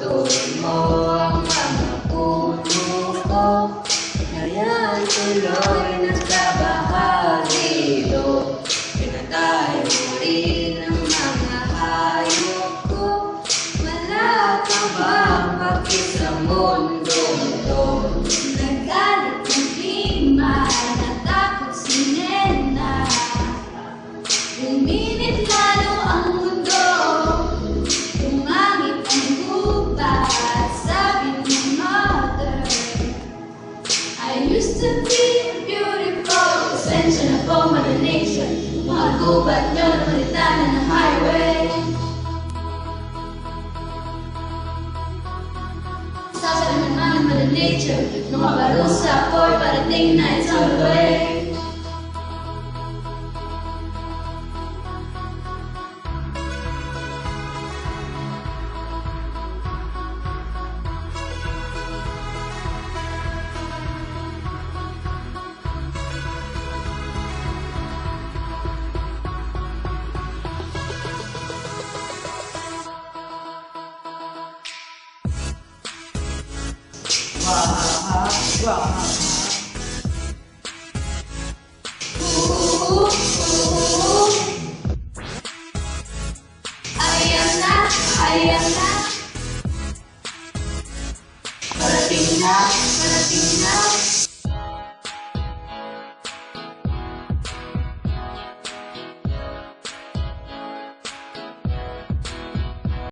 Putol mo ang mga puno ko, ngayon tuloy nagkabahagilo. Pinatay mo rin ang mga hayop ko. Wala ka bang paki sa mundong to? Nagalit ng klima, natakot si Nena. Uminit lalo ang mundo, umangit ang gubat. Sabi ni Mother, I used to be beautiful. Pasensya na po, Mother Nature. Mga gubat nyo napalitan na ng highway. Sasabi naman ng Mother Nature, mga parusa for parating na it's on the way. Ayan na, ayan na. Parating na, parating na.